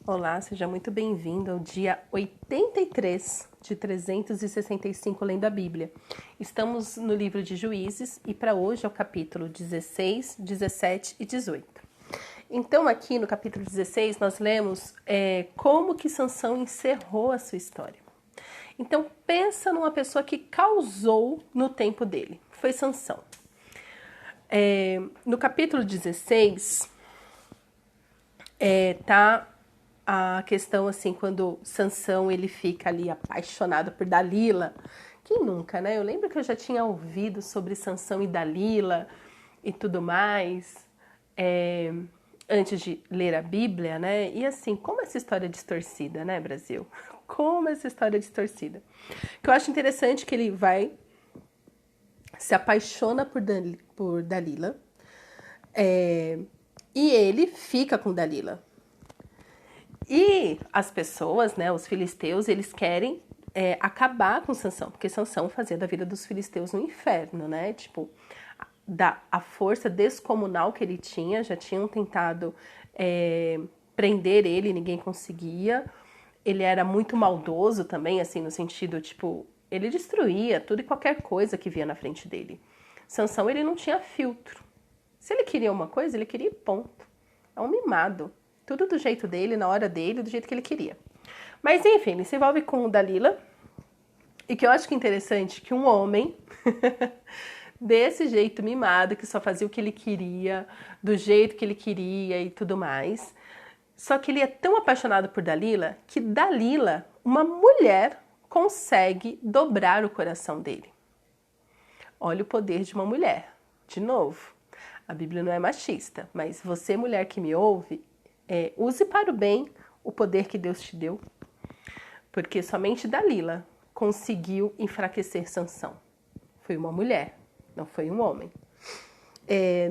Olá, seja muito bem-vindo ao dia 83 de 365 lendo a Bíblia. Estamos no livro de Juízes e para hoje é o capítulo 16, 17 e 18. Então aqui no capítulo 16 nós lemos como que Sansão encerrou a sua história. Então pensa numa pessoa que causou no tempo dele, foi Sansão. No capítulo 16 tá a questão assim, quando Sansão ele fica ali apaixonado por Dalila. Quem nunca, né? Eu lembro que eu já tinha ouvido sobre Sansão e Dalila e tudo mais, antes de ler a Bíblia, né? E assim, como essa história é distorcida, né, Brasil? Como essa história é distorcida. O que eu acho interessante que ele se apaixona por Dalila, e ele fica com Dalila. E as pessoas, né, os filisteus, eles querem acabar com Sansão, porque Sansão fazia da vida dos filisteus um inferno, né? Tipo, a força descomunal que ele tinha, já tinham tentado prender ele, ninguém conseguia. Ele era muito maldoso também, assim, no sentido, tipo, ele destruía tudo e qualquer coisa que via na frente dele. Sansão, ele não tinha filtro. Se ele queria uma coisa, ele queria ponto. É um mimado. Tudo do jeito dele, na hora dele, do jeito que ele queria. Mas, enfim, ele se envolve com o Dalila. E que eu acho que é interessante que um homem desse jeito mimado, que só fazia o que ele queria, do jeito que ele queria e tudo mais. Só que ele é tão apaixonado por Dalila, que Dalila, uma mulher, consegue dobrar o coração dele. Olha o poder de uma mulher. De novo, a Bíblia não é machista, mas você, mulher que me ouve, use para o bem o poder que Deus te deu, porque somente Dalila conseguiu enfraquecer Sansão. Foi uma mulher, não foi um homem.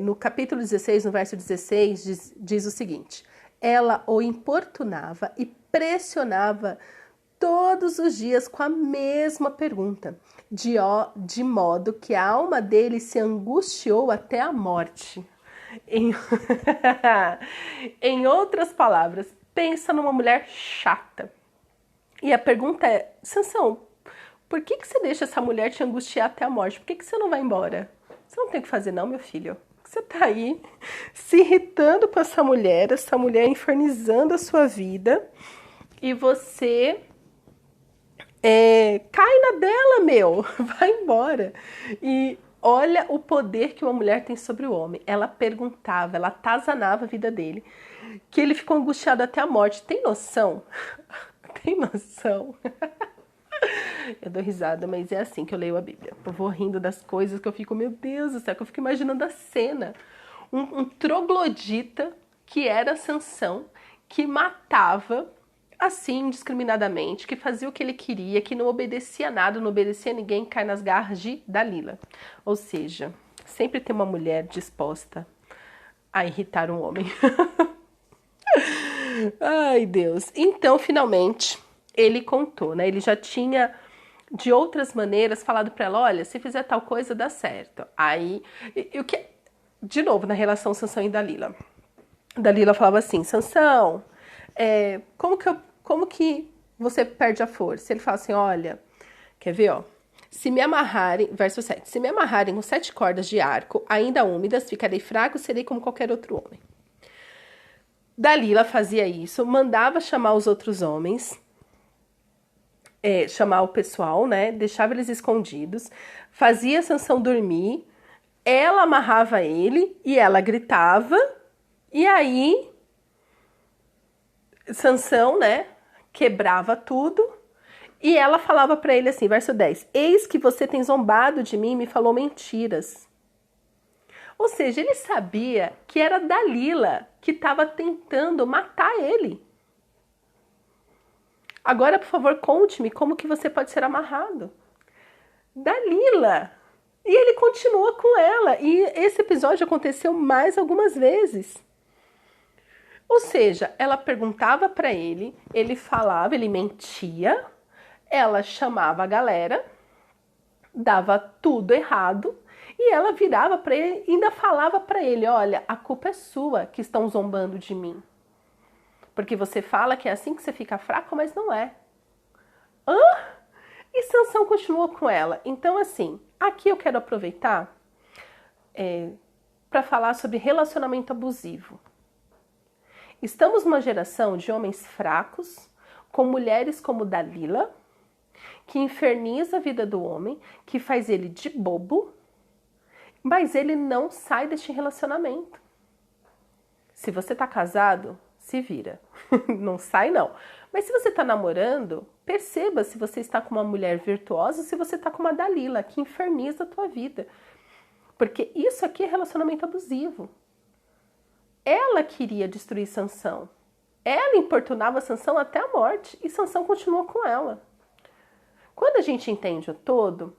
No capítulo 16, no verso 16, diz o seguinte: ela o importunava e pressionava todos os dias com a mesma pergunta, de modo que a alma dele se angustiou até a morte. Em outras palavras, pensa numa mulher chata. E a pergunta é: Sansão, por que você deixa essa mulher te angustiar até a morte? Por que você não vai embora? Você não tem o que fazer não, meu filho. Você tá aí se irritando com essa mulher infernizando a sua vida, e você cai na dela, meu. Vai embora. E olha o poder que uma mulher tem sobre o homem. Ela perguntava, ela atazanava a vida dele, que ele ficou angustiado até a morte. Tem noção? Tem noção? Eu dou risada, mas é assim que eu leio a Bíblia. Eu vou rindo das coisas que eu fico, meu Deus do céu, que eu fico imaginando a cena. Um troglodita, que era Sansão, que matava assim, indiscriminadamente, que fazia o que ele queria, que não obedecia a nada, não obedecia a ninguém, cai nas garras de Dalila. Ou seja, sempre tem uma mulher disposta a irritar um homem. Ai, Deus. Então, finalmente, ele contou, né? Ele já tinha, de outras maneiras, falado pra ela: olha, se fizer tal coisa, dá certo. Aí, de novo, na relação Sansão e Dalila. Dalila falava assim: Sansão, como que você perde a força? Ele fala assim: olha, quer ver, ó? Se me amarrarem, verso 7, se me amarrarem com 7 cordas de arco, ainda úmidas, ficarei fraco, serei como qualquer outro homem. Dalila fazia isso, mandava chamar os outros homens, chamar o pessoal, né? Deixava eles escondidos, fazia Sansão dormir, ela amarrava ele e ela gritava, e aí Sansão, né, quebrava tudo, e ela falava para ele assim, verso 10, eis que você tem zombado de mim e me falou mentiras. Ou seja, ele sabia que era Dalila que estava tentando matar ele. Agora, por favor, conte-me como que você pode ser amarrado. Dalila! E ele continua com ela, e esse episódio aconteceu mais algumas vezes. Ou seja, ela perguntava para ele, ele falava, ele mentia, ela chamava a galera, dava tudo errado, e ela virava para ele e ainda falava para ele: olha, a culpa é sua que estão zombando de mim. Porque você fala que é assim que você fica fraco, mas não é. Hã? E Sansão continuou com ela. Então, assim, aqui eu quero aproveitar para falar sobre relacionamento abusivo. Estamos numa geração de homens fracos, com mulheres como Dalila, que inferniza a vida do homem, que faz ele de bobo, mas ele não sai deste relacionamento. Se você tá casado, se vira. Não sai, não. Mas se você tá namorando, perceba se você está com uma mulher virtuosa ou se você tá com uma Dalila, que inferniza a tua vida. Porque isso aqui é relacionamento abusivo. Ela queria destruir Sansão. Ela importunava Sansão até a morte e Sansão continuou com ela. Quando a gente entende o todo,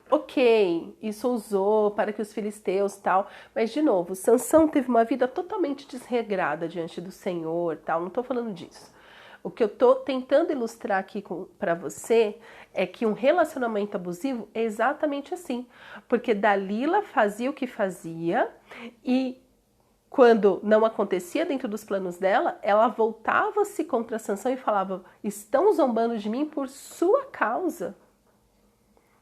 ok, isso usou para que os filisteus tal, mas de novo, Sansão teve uma vida totalmente desregrada diante do Senhor, tal, não estou falando disso. O que eu estou tentando ilustrar aqui para você é que um relacionamento abusivo é exatamente assim, porque Dalila fazia o que fazia e quando não acontecia dentro dos planos dela, ela voltava-se contra Sansão e falava: estão zombando de mim por sua causa.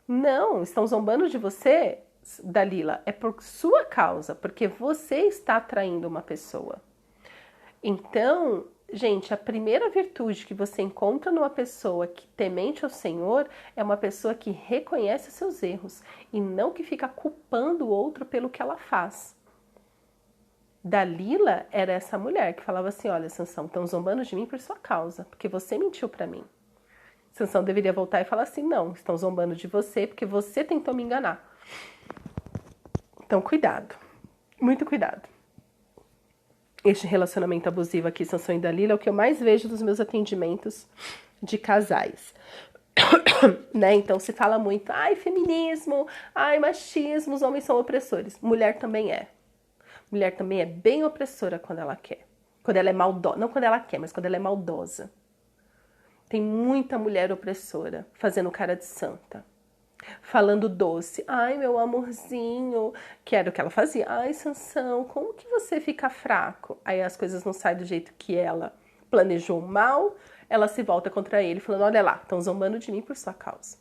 Não, estão zombando de você, Dalila, é por sua causa, porque você está atraindo uma pessoa. Então, gente, a primeira virtude que você encontra numa pessoa que temente ao Senhor é uma pessoa que reconhece os seus erros e não que fica culpando o outro pelo que ela faz. Dalila era essa mulher que falava assim: olha, Sansão, estão zombando de mim por sua causa, porque você mentiu para mim. Sansão deveria voltar e falar assim: não, estão zombando de você porque você tentou me enganar. Então, cuidado. Muito cuidado. Este relacionamento abusivo aqui, Sansão e Dalila, é o que eu mais vejo dos meus atendimentos de casais. Né? Então, se fala muito: ai, feminismo, ai, machismo, os homens são opressores. Mulher também é. Mulher também é bem opressora quando ela quer. Quando ela é maldosa. Não quando ela quer, mas quando ela é maldosa. Tem muita mulher opressora, fazendo cara de santa. Falando doce. Ai, meu amorzinho. Que era o que ela fazia. Ai, Sansão, como que você fica fraco? Aí as coisas não saem do jeito que ela planejou mal. Ela se volta contra ele, falando: olha lá, estão zombando de mim por sua causa.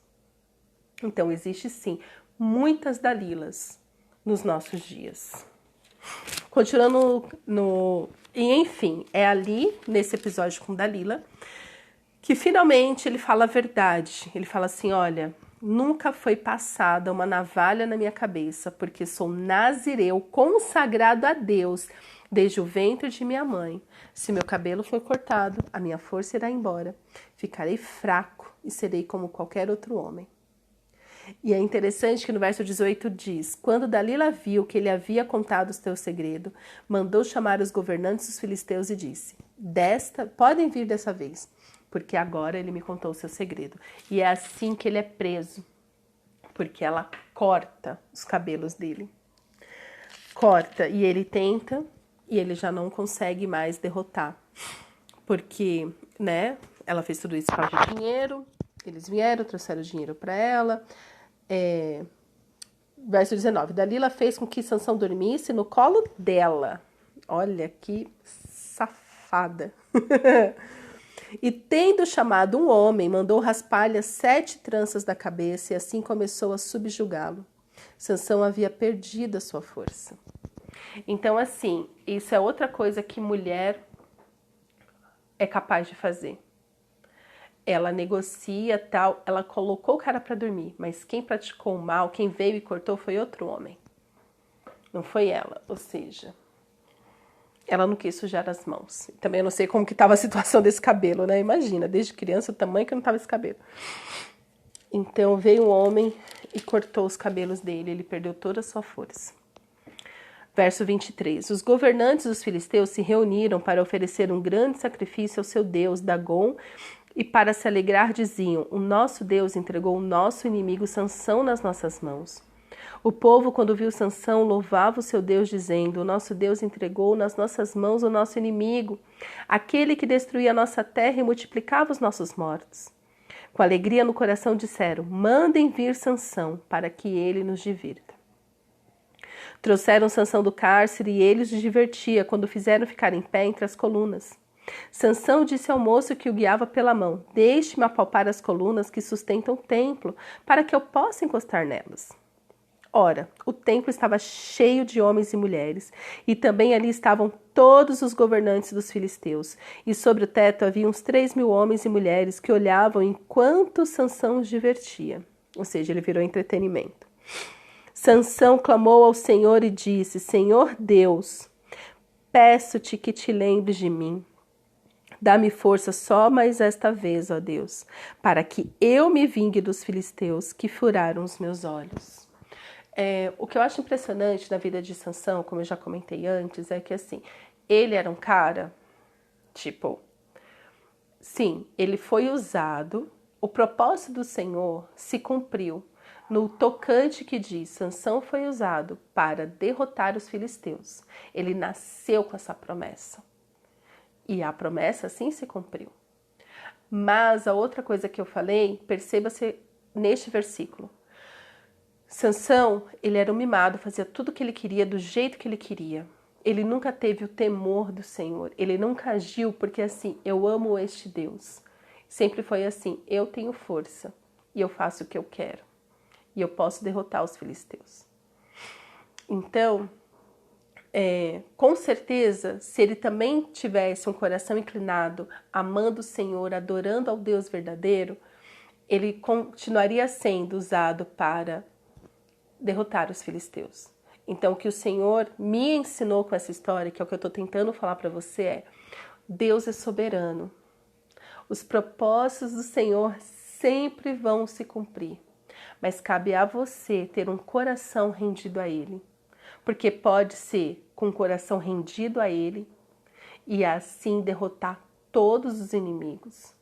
Então, existe sim muitas Dalilas nos nossos dias. Continuando E enfim, é ali, nesse episódio com Dalila, que finalmente ele fala a verdade. Ele fala assim: olha, nunca foi passada uma navalha na minha cabeça, porque sou nazireu consagrado a Deus desde o ventre de minha mãe. Se meu cabelo for cortado, a minha força irá embora. Ficarei fraco e serei como qualquer outro homem. E é interessante que no verso 18 diz: quando Dalila viu que ele havia contado o seu segredo, mandou chamar os governantes dos filisteus e disse: podem vir dessa vez, porque agora ele me contou o seu segredo. E é assim que ele é preso, porque ela corta os cabelos dele. Corta, e ele tenta, e ele já não consegue mais derrotar. Porque, né, ela fez tudo isso por causa de dinheiro, eles vieram, trouxeram dinheiro para ela. Verso 19, Dalila fez com que Sansão dormisse no colo dela. Olha que safada. E tendo chamado um homem, mandou raspar-lhe 7 tranças da cabeça e assim começou a subjugá-lo. Sansão havia perdido a sua força. Então, assim, isso é outra coisa que mulher é capaz de fazer. Ela negocia, tal, ela colocou o cara para dormir, mas quem praticou o mal, quem veio e cortou foi outro homem. Não foi ela, ou seja, ela não quis sujar as mãos. Também eu não sei como que estava a situação desse cabelo, né? Imagina, desde criança o tamanho que não estava esse cabelo. Então veio um homem e cortou os cabelos dele, ele perdeu toda a sua força. Verso 23. Os governantes dos filisteus se reuniram para oferecer um grande sacrifício ao seu deus, Dagom, e para se alegrar diziam: o nosso Deus entregou o nosso inimigo Sansão nas nossas mãos. O povo, quando viu Sansão, louvava o seu Deus, dizendo: o nosso Deus entregou nas nossas mãos o nosso inimigo, aquele que destruía a nossa terra e multiplicava os nossos mortos. Com alegria no coração disseram: mandem vir Sansão, para que ele nos divirta. Trouxeram Sansão do cárcere e ele os divertia quando o fizeram ficar em pé entre as colunas. Sansão disse ao moço que o guiava pela mão: deixe-me apalpar as colunas que sustentam o templo, para que eu possa encostar nelas. Ora, o templo estava cheio de homens e mulheres, e também ali estavam todos os governantes dos filisteus, e sobre o teto havia uns 3.000 homens e mulheres que olhavam enquanto Sansão os divertia. Ou seja, ele virou entretenimento. Sansão clamou ao Senhor e disse: Senhor Deus, peço-te que te lembres de mim. Dá-me força só mais esta vez, ó Deus, para que eu me vingue dos filisteus que furaram os meus olhos. O que eu acho impressionante na vida de Sansão, como eu já comentei antes, é que assim, ele era um cara, sim, ele foi usado, o propósito do Senhor se cumpriu no tocante que diz, Sansão foi usado para derrotar os filisteus. Ele nasceu com essa promessa. E a promessa sim se cumpriu. Mas a outra coisa que eu falei, perceba-se neste versículo. Sansão, ele era um mimado, fazia tudo o que ele queria, do jeito que ele queria. Ele nunca teve o temor do Senhor. Ele nunca agiu porque assim, eu amo este Deus. Sempre foi assim, eu tenho força e eu faço o que eu quero. E eu posso derrotar os filisteus. Então, com certeza, se ele também tivesse um coração inclinado, amando o Senhor, adorando ao Deus verdadeiro, ele continuaria sendo usado para derrotar os filisteus. Então, o que o Senhor me ensinou com essa história, que é o que eu estou tentando falar para você, é: Deus é soberano. Os propósitos do Senhor sempre vão se cumprir. Mas cabe a você ter um coração rendido a Ele. Porque pode ser com o coração rendido a Ele e assim derrotar todos os inimigos.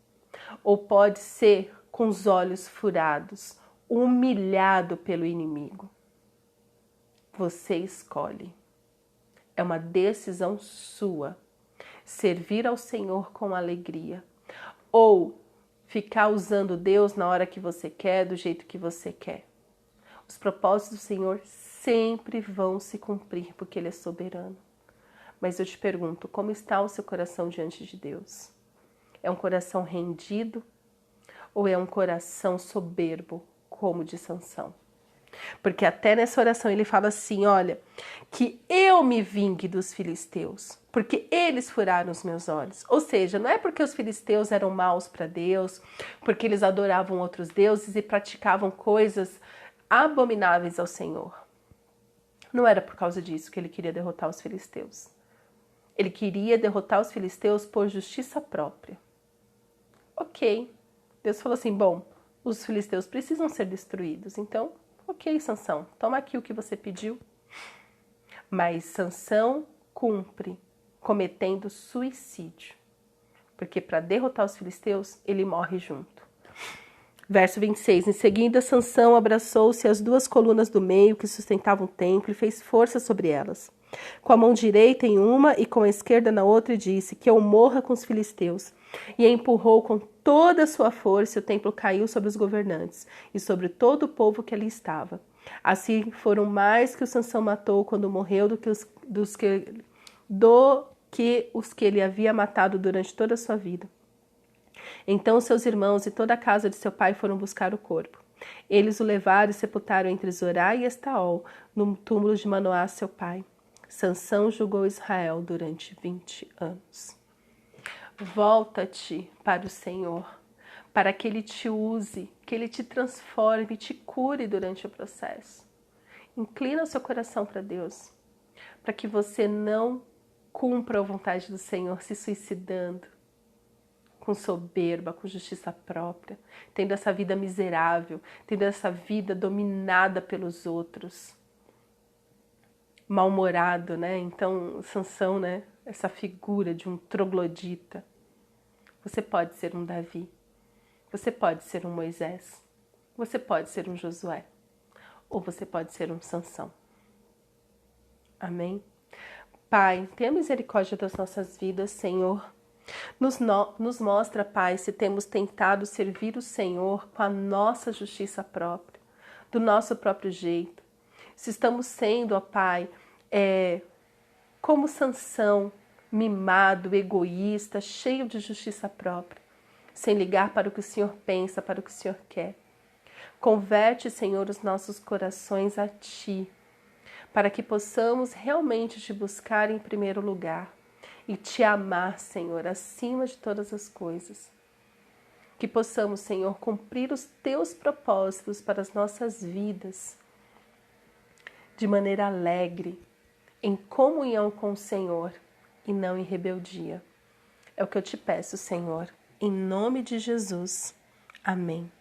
Ou pode ser com os olhos furados, humilhado pelo inimigo. Você escolhe. É uma decisão sua. Servir ao Senhor com alegria. Ou ficar usando Deus na hora que você quer, do jeito que você quer. Os propósitos do Senhor sempre vão se cumprir, porque Ele é soberano. Mas eu te pergunto, como está o seu coração diante de Deus? É um coração rendido ou é um coração soberbo, como de Sansão? Porque até nessa oração ele fala assim, olha, que eu me vingue dos filisteus, porque eles furaram os meus olhos. Ou seja, não é porque os filisteus eram maus para Deus, porque eles adoravam outros deuses e praticavam coisas abomináveis ao Senhor. Não era por causa disso que ele queria derrotar os filisteus. Ele queria derrotar os filisteus por justiça própria. Ok. Deus falou assim, bom, os filisteus precisam ser destruídos, então, ok, Sansão, toma aqui o que você pediu. Mas Sansão cumpre cometendo suicídio. Porque para derrotar os filisteus, ele morre junto. Verso 26. Em seguida, Sansão abraçou-se às 2 colunas do meio que sustentavam o templo e fez força sobre elas. Com a mão direita em uma e com a esquerda na outra, e disse, que eu morra com os filisteus. E empurrou com toda a sua força, e o templo caiu sobre os governantes e sobre todo o povo que ali estava. Assim foram mais que o Sansão matou quando morreu do que os que ele havia matado durante toda a sua vida. Então seus irmãos e toda a casa de seu pai foram buscar o corpo. Eles o levaram e sepultaram entre Zorá e Estaol, no túmulo de Manoá, seu pai. Sansão julgou Israel durante 20 anos. Volta-te para o Senhor, para que Ele te use, que Ele te transforme, te cure durante o processo. Inclina o seu coração para Deus, para que você não cumpra a vontade do Senhor se suicidando, com soberba, com justiça própria, tendo essa vida miserável, tendo essa vida dominada pelos outros, mal-humorado, né? Então, Sansão, né? Essa figura de um troglodita. Você pode ser um Davi, você pode ser um Moisés, você pode ser um Josué, ou você pode ser um Sansão. Amém? Pai, tenha misericórdia das nossas vidas, Senhor. Nos mostra, Pai, se temos tentado servir o Senhor com a nossa justiça própria, do nosso próprio jeito. Se estamos sendo, ó Pai, como Sansão, mimado, egoísta, cheio de justiça própria, sem ligar para o que o Senhor pensa, para o que o Senhor quer. Converte, Senhor, os nossos corações a Ti, para que possamos realmente Te buscar em primeiro lugar e Te amar, Senhor, acima de todas as coisas. Que possamos, Senhor, cumprir os Teus propósitos para as nossas vidas de maneira alegre, em comunhão com o Senhor e não em rebeldia. É o que eu te peço, Senhor, em nome de Jesus. Amém.